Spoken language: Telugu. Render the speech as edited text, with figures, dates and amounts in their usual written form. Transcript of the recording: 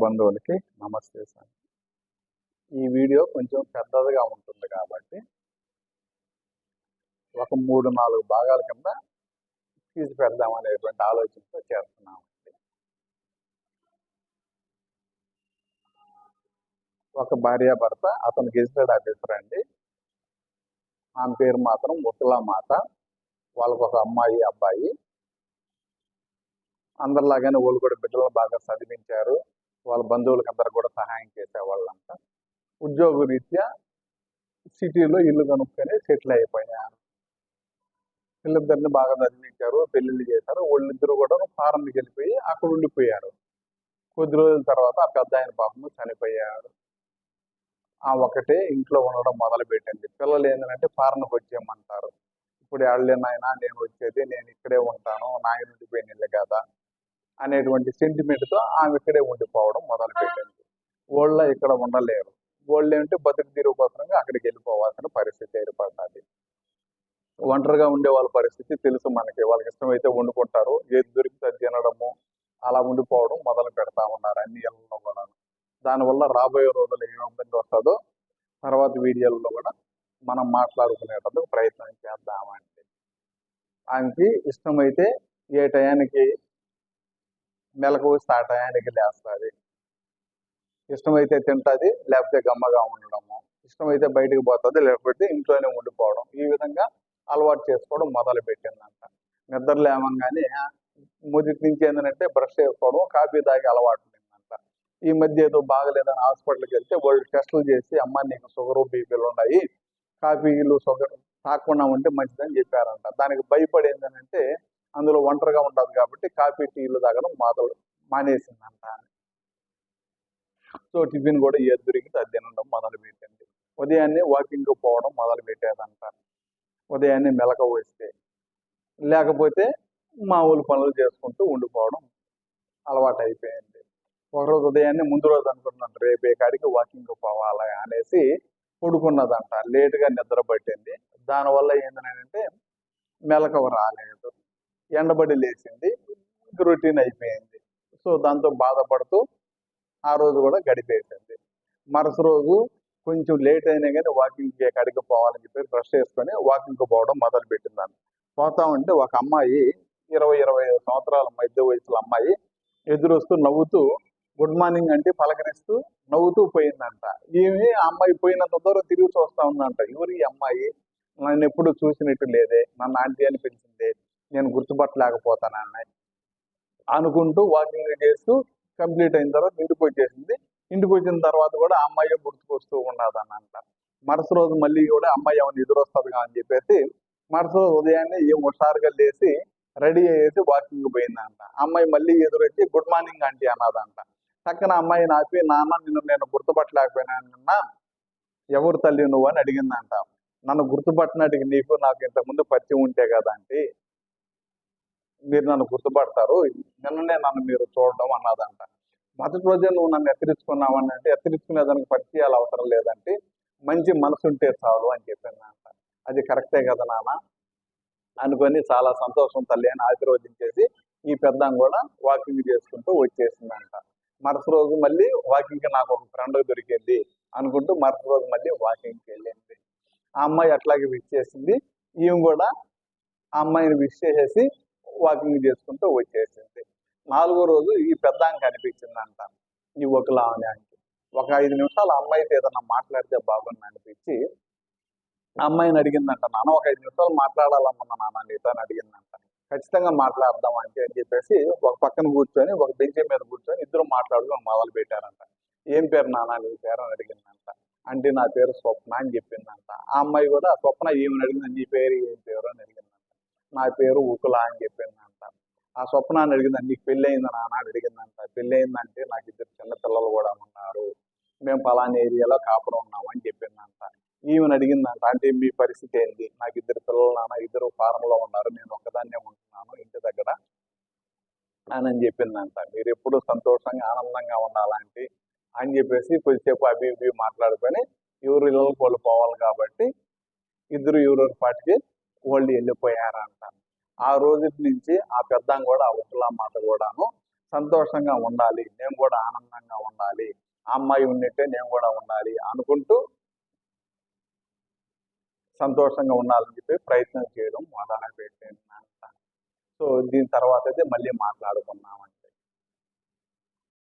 బంధువులకి నమస్తే సార్. ఈ వీడియో కొంచెం పెద్దదిగా ఉంటుంది కాబట్టి ఒక 3-4 భాగాల కింద తీసి పెడదాం అనేటువంటి ఆలోచనతో చేస్తున్నామండి. ఒక భార్యాభర్త, అతను గెజిటెడ్ ఆఫీసర్ అండి. ఆమె పేరు మాత్రం ముసలామాత. వాళ్ళకు ఒక అమ్మాయి, అబ్బాయి. అందరిలాగానే వాళ్ళు కూడా బిడ్డలను బాగా చదివించారు. వాళ్ళ బంధువులకి అందరూ కూడా సహాయం చేసేవాళ్ళంట. ఉద్యోగ రీత్యా సిటీలో ఇల్లు కనుక్కొని సెటిల్ అయిపోయారు. పిల్లలిద్దరిని బాగా చదివించారు, పెళ్లిళ్ళు చేశారు. వాళ్ళిద్దరూ కూడా ఫారెన్కి వెళ్ళిపోయి అక్కడ ఉండిపోయారు. కొద్ది రోజుల తర్వాత ఆ పెద్ద ఆయన పాపము చనిపోయారు. ఆ ఒకటే ఇంట్లో ఉండడం మొదలు పెట్టింది. పిల్లలు ఏంటంటే ఫారెన్కి వచ్చేయమంటారు. ఇప్పుడు నాయన నేను వచ్చేది, నేను ఇక్కడే ఉంటాను, నాయన ఉండిపోయిన ఇల్లు కదా అనేటువంటి సెంటిమెంట్తో ఆమె ఇక్కడే ఉండిపోవడం మొదలు పెట్టింది. వాళ్ళ ఇక్కడ ఉండలేరు. వాళ్ళు ఏంటంటే బతుకు తీరుగు కోసంగా అక్కడికి వెళ్ళిపోవాల్సిన పరిస్థితి ఏర్పడ్డది. ఒంటరిగా ఉండే వాళ్ళ పరిస్థితి తెలుసు మనకి. వాళ్ళకి ఇష్టమైతే వండుకుంటారు, ఏది దొరికితే తినడము, అలా ఉండిపోవడం మొదలు పెడతా ఉన్నారు అన్ని ఇళ్లలో కూడా. దానివల్ల రాబోయే రోజులు ఏ ఇబ్బంది వస్తుందో తర్వాత వీడియోలలో కూడా మనం మాట్లాడుకునేటందుకు ప్రయత్నం చేద్దామండి. ఆయనకి ఇష్టమైతే ఏ టయానికి మెలకు వస్తే ఆ టయానికి లేస్తుంది, ఇష్టమైతే తింటుంది, లేకపోతే గమ్మగా ఉండడము, ఇష్టమైతే బయటకు పోతుంది, లేకపోతే ఇంట్లోనే ఉండిపోవడం, ఈ విధంగా అలవాటు చేసుకోవడం మొదలు పెట్టిందంట. నిద్ర లేవగానే మొదటి నుంచి ఏంటంటే బ్రష్ చేసుకోవడం, కాఫీ తాగి అలవాటు ఉండిందంట. ఈ మధ్య ఏదో బాగలేదని హాస్పిటల్కి వెళ్తే వాళ్ళు టెస్టులు చేసి, అమ్మ నీకు షుగరు బీపీలు ఉన్నాయి, కాఫీలు షుగర్ తాకుండా ఉంటే మంచిదని చెప్పారంట. దానికి భయపడి ఏంటంటే అందులో ఒంటరిగా ఉండదు కాబట్టి కాఫీ టీలు తాగడం మానేసిందంట. సో టిఫిన్ కూడా ఏది దొరికితే అది తినడం మొదలు పెట్టింది. ఉదయాన్నే వాకింగ్ పోవడం మొదలు పెట్టేదంట. ఉదయాన్నే మెలక వస్తే, లేకపోతే మామూలు పనులు చేసుకుంటూ ఉండిపోవడం అలవాటు అయిపోయింది. ఒకరోజు ఉదయాన్నే ముందు రోజు అనుకున్నాను రేపే కాడికి వాకింగ్ పోవాలి అనేసి పడుకున్నదంట. లేటుగా నిద్ర పట్టింది. దానివల్ల ఏంటంటే మెలకువ రాలేదు, ఎండబడి లేచింది, రొటీన్ అయిపోయింది. సో దాంతో బాధపడుతూ ఆ రోజు కూడా గడిపేసింది. మరుసటి రోజు కొంచెం లేట్ అయినా కానీ వాకింగ్కి కాడికి పోవాలని చెప్పి బ్రష్ చేసుకొని వాకింగ్కి పోవడం మొదలు పెట్టిందంట. పోతా ఉంటే ఒక అమ్మాయి 20-25 సంవత్సరాల మధ్య వయసులో అమ్మాయి ఎదురొస్తూ నవ్వుతూ గుడ్ మార్నింగ్ అంటే పలకరిస్తూ నవ్వుతూ పోయిందంట. ఈమె అమ్మాయి పోయినంత దూరం తిరిగి చూస్తూ ఉందంట. ఎవరి అమ్మాయి, నన్ను ఎప్పుడు చూసినట్టు లేదే, నన్ను ఆంటీ అని పిలిచిందే, నేను గుర్తుపట్టలేకపోతానని అనుకుంటూ వాకింగ్ చేస్తూ కంప్లీట్ అయిన తర్వాత ఇంటికి వచ్చేసింది. ఇంటికి వచ్చిన తర్వాత కూడా ఆ అమ్మాయి గుర్తుకొస్తూ ఉన్నదనంట. మరుసటి రోజు మళ్ళీ కూడా అమ్మాయి ఏమైనా ఎదురొస్తుందిగా అని చెప్పేసి మరుసటి రోజు ఉదయాన్నే ఏం హుషారుగా లేచి రెడీ అయ్యేసి వాకింగ్ పోయిందంట. అమ్మాయి మళ్ళీ ఎదురొచ్చి గుడ్ మార్నింగ్ ఆంటీ అన్నదంట. పక్కన అమ్మాయి నాపి, నాన్న నిన్ను నేను గుర్తుపట్టలేకపోయినా, ఎవరు తల్లి నువ్వు అని అడిగిందంట. నన్ను గుర్తుపట్టినట్టుగా నీకు నాకు ఇంతకుముందు పరిచయం ఉంటే కదా ఆంటీ, మీరు నన్ను గుర్తుపడతారు, నిన్ననే నన్ను మీరు చూడడం అన్నదంట. మొదటి రోజే నువ్వు నన్ను ఎత్తిరించుకున్నావని అంటే, ఎత్తిరించుకునేదానికి పరిచయాలు అవసరం లేదంటే మంచి మనసు ఉంటే చాలు అని చెప్పిందంట. అది కరెక్టే కదా నాన్న అనుకొని చాలా సంతోషం తల్లి అని ఆశీర్వదించేసి ఈ పెద్దాం కూడా వాకింగ్ చేసుకుంటూ వచ్చేసిందంట. మరుసటి రోజు మళ్ళీ వాకింగ్కి నాకు ఒక ఫ్రెండ్ దొరికింది అనుకుంటూ మరుసటి రోజు మళ్ళీ వాకింగ్కి వెళ్ళింది. ఆ అమ్మాయి అట్లాగే విష్ చేసింది. ఈమె కూడా ఆ అమ్మాయిని విష్ చేసేసి వాకింగ్ చేసుకుంటూ వచ్చేసింది. 4వ రోజు ఈ పెద్దాంకి అనిపించిందంట, ఈ ఒకలానికి ఒక 5 నిమిషాలు అమ్మాయితో ఏదన్నా మాట్లాడితే బాగుంది అనిపించి ఆ అమ్మాయిని అడిగిందంట, నాన్న ఒక 5 నిమిషాలు మాట్లాడాలమ్మా నాన్న నీతో అని అడిగిందంట. ఖచ్చితంగా మాట్లాడదాం అంటే అని చెప్పేసి ఒక పక్కన కూర్చొని ఒక బెంచ్ మీద కూర్చొని ఇద్దరు మాట్లాడుకొని మొదలు పెట్టారంట. ఏం పేరు నాన్న నీ పేరు అని అడిగిందంట. అంటే నా పేరు స్వప్న అని చెప్పిందంట. ఆ అమ్మాయి కూడా స్వప్న ఏమని అడిగింది, నీ పేరు ఏం పేరు అని అడిగిందంట. నా పేరు ఉకుల అని చెప్పిందంట. ఆ స్వప్న అని అడిగిందంట, నీకు పెళ్ళి అయిందా నాన్న అని అడిగిందంట. పెళ్ళి అయిందంటే నాకు 2 చిన్న పిల్లలు కూడా ఉన్నారు, మేము పలానా ఏరియాలో కాపురం ఉన్నాము అని చెప్పిందంట. ఈమెను అడిగిందంట, అంటే మీ పరిస్థితి ఏంటి, నాకు 2 పిల్లలు నాన్న, 2 ఫారంలో ఉన్నారు, నేను ఒక్కదాన్నే ఉంటున్నాను ఇంటి దగ్గర అని చెప్పిందంట. మీరు ఎప్పుడు సంతోషంగా ఆనందంగా ఉండాలంటే అని చెప్పేసి కొద్దిసేపు అవి ఇవి మాట్లాడుకొని ఎవరు ఇళ్ళకి వాళ్ళు పోవాలి కాబట్టి ఇద్దరు ఎవరెవరి పాటికి వాళ్ళు వెళ్ళిపోయారంట. ఆ రోజు నుంచి ఆ పెద్దాం కూడా ఆ ఉకులా మాట కూడాను సంతోషంగా ఉండాలి, నేను కూడా ఆనందంగా ఉండాలి అమ్మాయి ఉన్నట్టే నేను కూడా ఉండాలి అనుకుంటూ సంతోషంగా ఉండాలని చెప్పి ప్రయత్నం చేయడం మొదలు పెట్టాను. సో దీని తర్వాత అయితే మళ్ళీ మాట్లాడుకున్నామండి.